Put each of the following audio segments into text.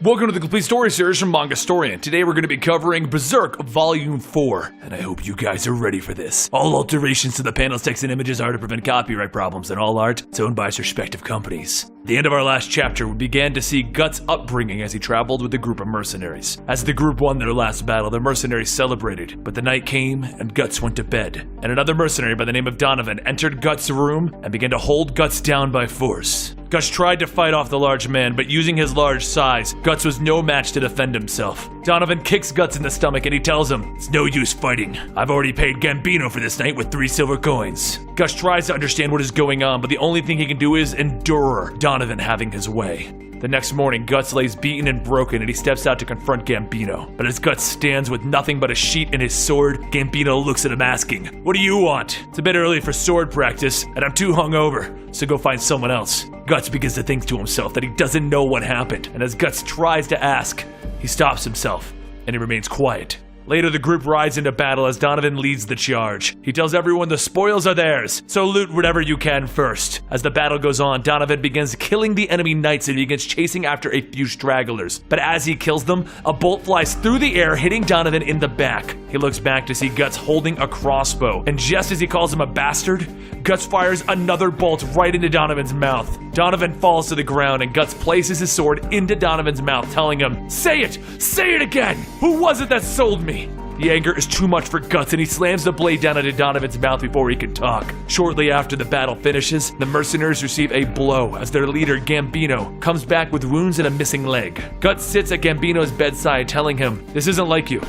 Welcome to the complete story series from Mangastorian. Today we're going to be covering Berserk Volume 4, and I hope you guys are ready for this. All alterations to the panels, text, and images are to prevent copyright problems, and all art is owned by its respective companies. At the end of our last chapter, we began to see Guts' upbringing as he traveled with a group of mercenaries. As the group won their last battle, the mercenaries celebrated, but the night came and Guts went to bed. And another mercenary by the name of Donovan entered Guts' room and began to hold Guts down by force. Guts tried to fight off the large man, but using his large size, Guts was no match to defend himself. Donovan kicks Guts in the stomach and he tells him, "It's no use fighting. I've already paid Gambino for this night with 3 silver coins." Guts tries to understand what is going on, but the only thing he can do is endure Donovan having his way. The next morning, Guts lays beaten and broken and he steps out to confront Gambino. But as Guts stands with nothing but a sheet and his sword, Gambino looks at him asking, "What do you want? It's a bit early for sword practice, and I'm too hungover, so go find someone else." Guts begins to think to himself that he doesn't know what happened, and as Guts tries to ask, he stops himself, and he remains quiet. Later, the group rides into battle as Donovan leads the charge. He tells everyone the spoils are theirs, so loot whatever you can first. As the battle goes on, Donovan begins killing the enemy knights and begins chasing after a few stragglers. But as he kills them, a bolt flies through the air, hitting Donovan in the back. He looks back to see Guts holding a crossbow, and just as he calls him a bastard, Guts fires another bolt right into Donovan's mouth. Donovan falls to the ground, and Guts places his sword into Donovan's mouth, telling him, "Say it! Say it again! Who was it that sold me?" The anger is too much for Guts, and he slams the blade down into Donovan's mouth before he can talk. Shortly after the battle finishes, the mercenaries receive a blow as their leader, Gambino, comes back with wounds and a missing leg. Guts sits at Gambino's bedside, telling him, "This isn't like you.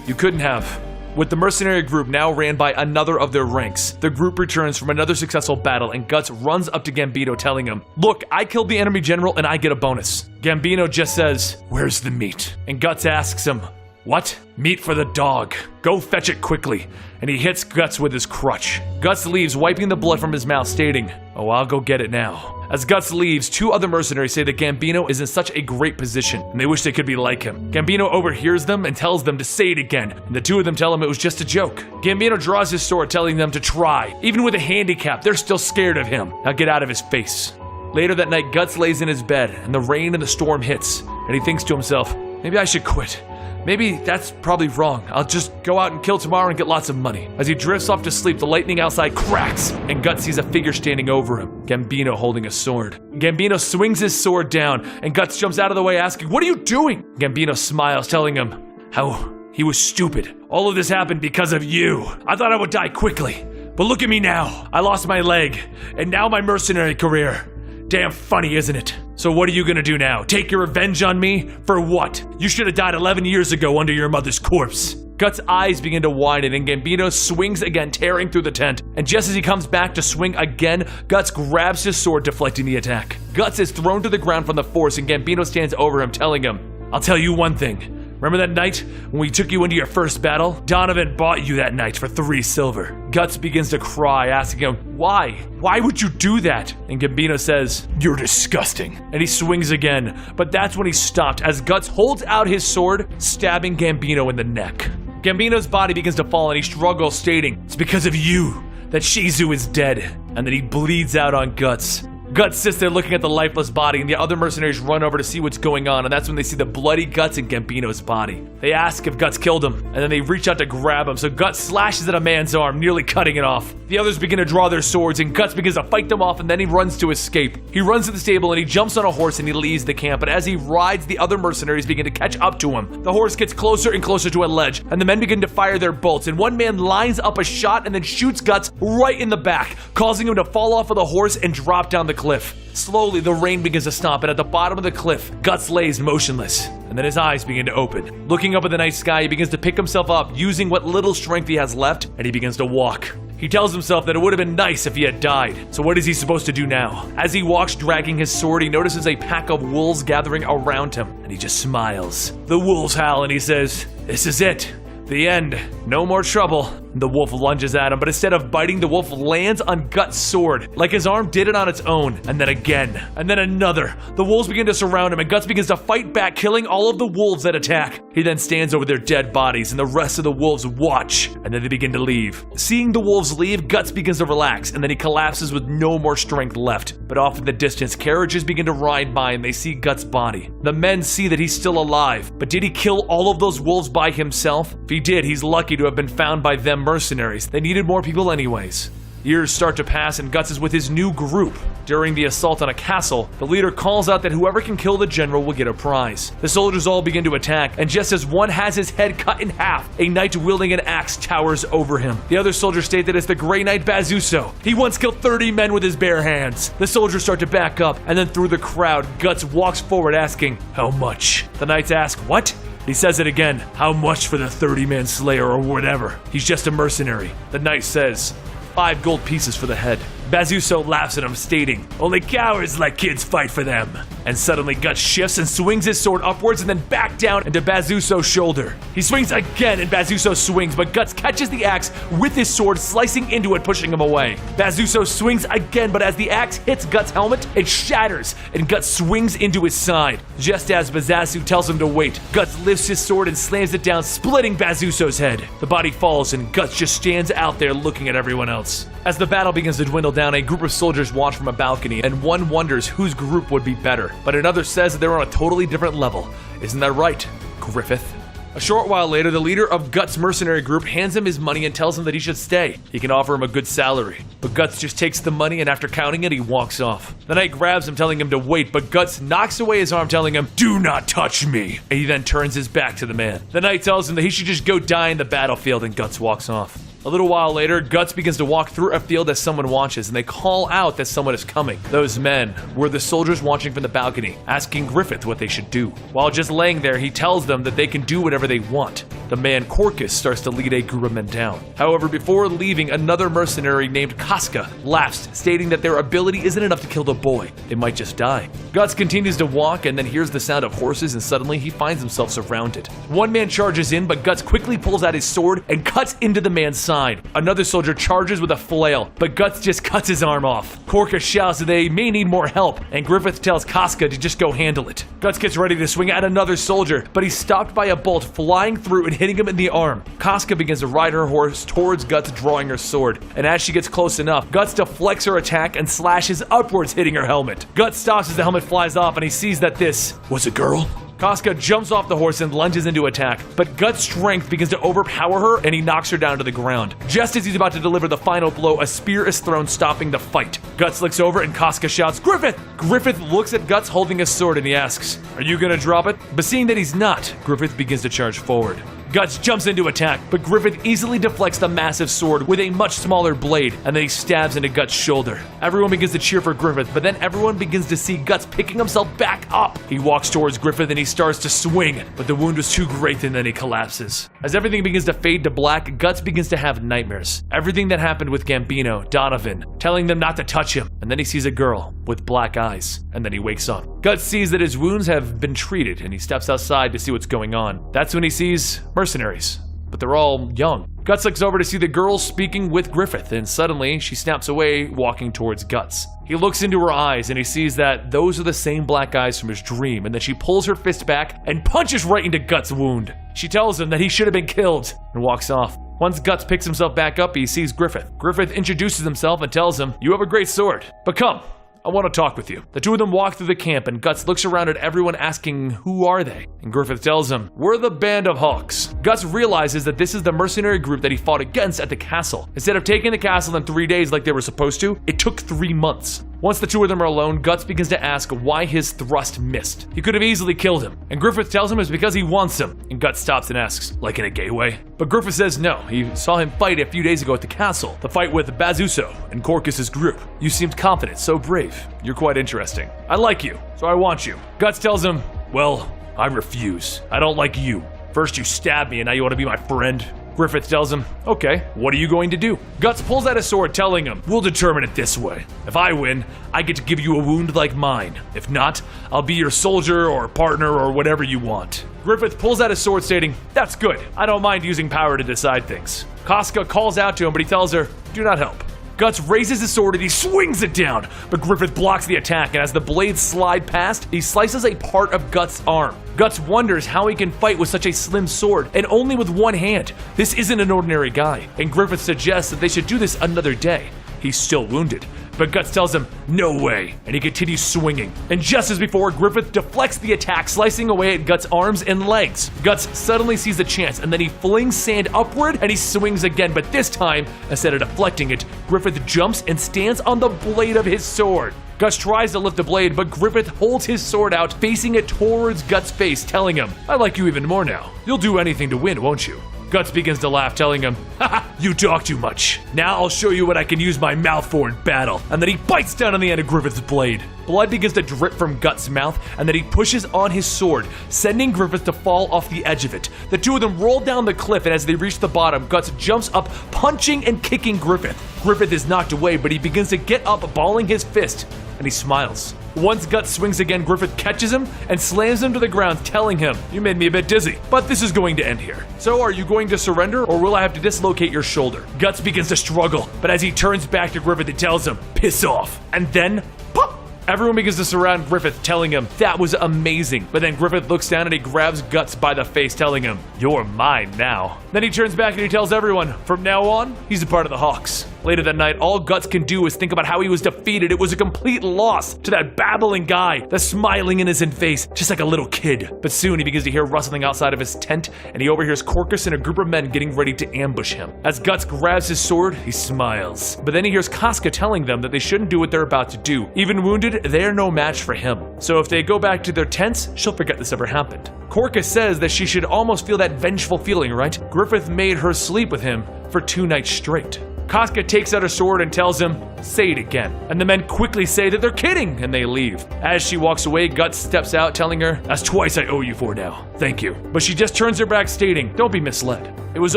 You couldn't have." With the mercenary group now ran by another of their ranks, the group returns from another successful battle and Guts runs up to Gambino telling him, "Look, I killed the enemy general and I get a bonus." Gambino just says, "Where's the meat?" And Guts asks him, "What? Meat for the dog. Go fetch it quickly." And he hits Guts with his crutch. Guts leaves, wiping the blood from his mouth, stating, "Oh, I'll go get it now." As Guts leaves, 2 other mercenaries say that Gambino is in such a great position, and they wish they could be like him. Gambino overhears them and tells them to say it again, and the 2 of them tell him it was just a joke. Gambino draws his sword, telling them to try. Even with a handicap, they're still scared of him. Now get out of his face. Later that night, Guts lays in his bed, and the rain and the storm hits, and he thinks to himself, "Maybe I should quit. Maybe that's probably wrong. I'll just go out and kill tomorrow and get lots of money." As he drifts off to sleep, the lightning outside cracks, and Guts sees a figure standing over him, Gambino holding a sword. Gambino swings his sword down, and Guts jumps out of the way asking, "What are you doing?" Gambino smiles, telling him how he was stupid. "All of this happened because of you. I thought I would die quickly, but look at me now. I lost my leg, and now my mercenary career. Damn funny, isn't it? So what are you gonna do now? Take your revenge on me? For what? You should have died 11 years ago under your mother's corpse." Guts' eyes begin to widen and Gambino swings again, tearing through the tent. And just as he comes back to swing again, Guts grabs his sword, deflecting the attack. Guts is thrown to the ground from the force and Gambino stands over him, telling him, "I'll tell you one thing. Remember that night when we took you into your first battle? Donovan bought you that night for 3 silver. Guts begins to cry, asking him, "Why? Why would you do that?" And Gambino says, "You're disgusting." And he swings again, but that's when he stopped as Guts holds out his sword, stabbing Gambino in the neck. Gambino's body begins to fall and he struggles, stating, "It's because of you that Shizu is dead," and then he bleeds out on Guts. Guts sits there looking at the lifeless body, and the other mercenaries run over to see what's going on, and that's when they see the bloody Guts in Gambino's body. They ask if Guts killed him, and then they reach out to grab him, so Guts slashes at a man's arm, nearly cutting it off. The others begin to draw their swords, and Guts begins to fight them off, and then he runs to escape. He runs to the stable, and he jumps on a horse, and he leaves the camp, but as he rides, the other mercenaries begin to catch up to him. The horse gets closer and closer to a ledge, and the men begin to fire their bolts, and one man lines up a shot and then shoots Guts right in the back, causing him to fall off of the horse and drop down the cliff. Slowly, the rain begins to stop, and at the bottom of the cliff, Guts lays motionless, and then his eyes begin to open. Looking up at the night sky, he begins to pick himself up, using what little strength he has left, and he begins to walk. He tells himself that it would have been nice if he had died, so what is he supposed to do now? As he walks dragging his sword, he notices a pack of wolves gathering around him, and he just smiles. The wolves howl, and he says, "This is it. The end. No more trouble." The wolf lunges at him, but instead of biting, the wolf lands on Guts' sword, like his arm did it on its own. And then again, and then another. The wolves begin to surround him, and Guts begins to fight back, killing all of the wolves that attack. He then stands over their dead bodies, and the rest of the wolves watch, and then they begin to leave. Seeing the wolves leave, Guts begins to relax, and then he collapses with no more strength left. But off in the distance, carriages begin to ride by, and they see Guts' body. The men see that he's still alive, but did he kill all of those wolves by himself? If he did, he's lucky to have been found by them mercenaries. They needed more people anyways. Years start to pass and Guts is with his new group. During the assault on a castle, the leader calls out that whoever can kill the general will get a prize. The soldiers all begin to attack, and just as one has his head cut in half, a knight wielding an axe towers over him. The other soldiers state that it's the Grey Knight Bazuso. He once killed 30 men with his bare hands. The soldiers start to back up, and then through the crowd, Guts walks forward asking, "How much?" The knights ask, "What?" He says it again, "How much for the 30-man slayer or whatever? He's just a mercenary." The knight says, 5 gold pieces for the head. Bazuso laughs at him, stating, "Only cowards like kids fight for them." And suddenly Guts shifts and swings his sword upwards and then back down into Bazuso's shoulder. He swings again and Bazuso swings, but Guts catches the axe with his sword, slicing into it, pushing him away. Bazuso swings again, but as the axe hits Guts' helmet, it shatters and Guts swings into his side. Just as Bazuso tells him to wait, Guts lifts his sword and slams it down, splitting Bazuso's head. The body falls and Guts just stands out there looking at everyone else. As the battle begins to dwindle down, a group of soldiers watch from a balcony, and one wonders whose group would be better, but another says that they're on a totally different level. Isn't that right, Griffith? A short while later, the leader of Guts' mercenary group hands him his money and tells him that he should stay. He can offer him a good salary. But Guts just takes the money and after counting it, he walks off. The knight grabs him, telling him to wait, but Guts knocks away his arm, telling him, "Do not touch me." And he then turns his back to the man. The knight tells him that he should just go die in the battlefield, and Guts walks off. A little while later, Guts begins to walk through a field as someone watches, and they call out that someone is coming. Those men were the soldiers watching from the balcony, asking Griffith what they should do. While just laying there, he tells them that they can do whatever they want. The man Corcus starts to lead a group of men down. However, before leaving, another mercenary named Casca laughs, stating that their ability isn't enough to kill the boy. They might just die. Guts continues to walk and then hears the sound of horses, and suddenly he finds himself surrounded. One man charges in, but Guts quickly pulls out his sword and cuts into the man's side. Another soldier charges with a flail, but Guts just cuts his arm off. Corcus shouts that they may need more help, and Griffith tells Casca to just go handle it. Guts gets ready to swing at another soldier, but he's stopped by a bolt flying through and hitting him in the arm. Casca begins to ride her horse towards Guts, drawing her sword, and as she gets close enough, Guts deflects her attack and slashes upwards, hitting her helmet. Guts stops as the helmet flies off, and he sees that this was a girl. Casca jumps off the horse and lunges into attack, but Guts' strength begins to overpower her and he knocks her down to the ground. Just as he's about to deliver the final blow, a spear is thrown, stopping the fight. Guts looks over and Casca shouts, "Griffith!" Griffith looks at Guts holding his sword and he asks, "Are you gonna drop it?" But seeing that he's not, Griffith begins to charge forward. Guts jumps into attack, but Griffith easily deflects the massive sword with a much smaller blade, and then he stabs into Guts' shoulder. Everyone begins to cheer for Griffith, but then everyone begins to see Guts picking himself back up. He walks towards Griffith and he starts to swing, but the wound was too great and then he collapses. As everything begins to fade to black, Guts begins to have nightmares. Everything that happened with Gambino, Donovan, telling them not to touch him, and then he sees a girl with black eyes, and then he wakes up. Guts sees that his wounds have been treated, and he steps outside to see what's going on. That's when he sees mercenaries, but they're all young. Guts looks over to see the girl speaking with Griffith, and suddenly she snaps away, walking towards Guts. He looks into her eyes and he sees that those are the same black eyes from his dream, and then she pulls her fist back and punches right into Guts' wound. She tells him that he should have been killed and walks off. Once Guts picks himself back up, he sees Griffith. Griffith introduces himself and tells him, "You have a great sword, but come, I want to talk with you." The two of them walk through the camp and Guts looks around at everyone asking, "Who are they?" And Griffith tells him, "We're the Band of Hawks." Guts realizes that this is the mercenary group that he fought against at the castle. Instead of taking the castle in 3 days like they were supposed to, it took 3 months. Once the two of them are alone, Guts begins to ask why his thrust missed. He could have easily killed him, and Griffith tells him it's because he wants him. And Guts stops and asks, "Like in a gay way?" But Griffith says no, he saw him fight a few days ago at the castle. The fight with Bazuso and Corcus' group. You seemed confident, so brave. You're quite interesting. I like you, so I want you. Guts tells him, "Well, I refuse. I don't like you. First you stabbed me and now you want to be my friend?" Griffith tells him, "Okay, what are you going to do?" Guts pulls out his sword, telling him, "We'll determine it this way. If I win, I get to give you a wound like mine. If not, I'll be your soldier or partner or whatever you want." Griffith pulls out his sword stating, "That's good. I don't mind using power to decide things." Casca calls out to him, but he tells her, "Do not help." Guts raises his sword and he swings it down, but Griffith blocks the attack, and as the blades slide past, he slices a part of Guts' arm. Guts wonders how he can fight with such a slim sword, and only with one hand. This isn't an ordinary guy, and Griffith suggests that they should do this another day. He's still wounded, but Guts tells him, "No way," and he continues swinging. And just as before, Griffith deflects the attack, slicing away at Guts' arms and legs. Guts suddenly sees a chance, and then he flings sand upward, and he swings again, but this time, instead of deflecting it, Griffith jumps and stands on the blade of his sword. Guts tries to lift the blade, but Griffith holds his sword out, facing it towards Guts' face, telling him, "I like you even more now. You'll do anything to win, won't you?" Guts begins to laugh, telling him, "Haha, you talk too much. Now I'll show you what I can use my mouth for in battle." And then he bites down on the end of Griffith's blade. Blood begins to drip from Guts' mouth, and then he pushes on his sword, sending Griffith to fall off the edge of it. The two of them roll down the cliff, and as they reach the bottom, Guts jumps up, punching and kicking Griffith. Griffith is knocked away, but he begins to get up, balling his fist, and he smiles. Once Guts swings again, Griffith catches him and slams him to the ground, telling him, "You made me a bit dizzy, but this is going to end here. So are you going to surrender, or will I have to dislocate your shoulder?" Guts begins to struggle, but as he turns back to Griffith, he tells him, "Piss off." And then, pop! Everyone begins to surround Griffith, telling him, "That was amazing." But then Griffith looks down and he grabs Guts by the face, telling him, "You're mine now." Then he turns back and he tells everyone, from now on, he's a part of the Hawks. Later that night, all Guts can do is think about how he was defeated. It was a complete loss to that babbling guy, the smiling innocent face, just like a little kid. But soon he begins to hear rustling outside of his tent, and he overhears Corcus and a group of men getting ready to ambush him. As Guts grabs his sword, he smiles. But then he hears Casca telling them that they shouldn't do what they're about to do. Even wounded, they're no match for him. So if they go back to their tents, she'll forget this ever happened. Corcus says that she should almost feel that vengeful feeling, right? Griffith made her sleep with him for 2 nights straight. Casca takes out her sword and tells him, "Say it again." And the men quickly say that they're kidding, and they leave. As she walks away, Guts steps out, telling her, "That's twice I owe you for now. Thank you." But she just turns her back, stating, "Don't be misled. It was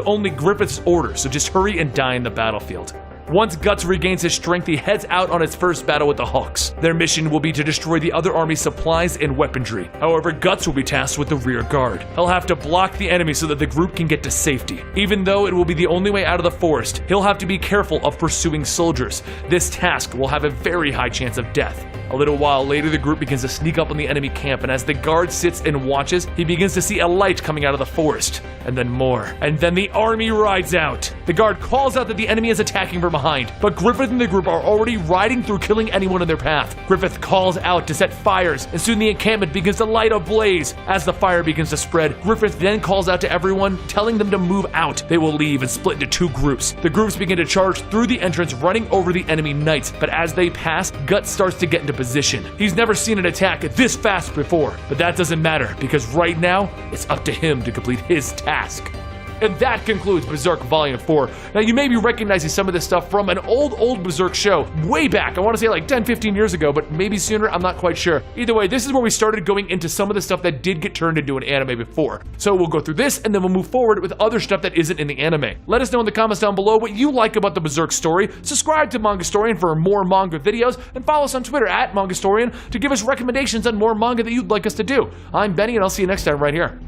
only Griffith's order, so just hurry and die in the battlefield." Once Guts regains his strength, he heads out on his first battle with the Hawks. Their mission will be to destroy the other army's supplies and weaponry. However, Guts will be tasked with the rear guard. He'll have to block the enemy so that the group can get to safety. Even though it will be the only way out of the forest, he'll have to be careful of pursuing soldiers. This task will have a very high chance of death. A little while later, the group begins to sneak up on the enemy camp, and as the guard sits and watches, he begins to see a light coming out of the forest. And then more. And then the army rides out. The guard calls out that the enemy is attacking from behind, but Griffith and the group are already riding through, killing anyone in their path. Griffith calls out to set fires, and soon the encampment begins to light ablaze. As the fire begins to spread, Griffith then calls out to everyone, telling them to move out. They will leave and split into 2 groups. The groups begin to charge through the entrance, running over the enemy knights, but as they pass, Guts starts to get into position. He's never seen an attack this fast before, but that doesn't matter, because right now, it's up to him to complete his task. And that concludes Berserk Volume 4. Now, you may be recognizing some of this stuff from an old Berserk show way back. I want to say like 10, 15 years ago, but maybe sooner, I'm not quite sure. Either way, this is where we started going into some of the stuff that did get turned into an anime before. So we'll go through this, and then we'll move forward with other stuff that isn't in the anime. Let us know in the comments down below what you like about the Berserk story. Subscribe to Mangastorian for more manga videos, and follow us on Twitter at Mangastorian to give us recommendations on more manga that you'd like us to do. I'm Benny, and I'll see you next time right here.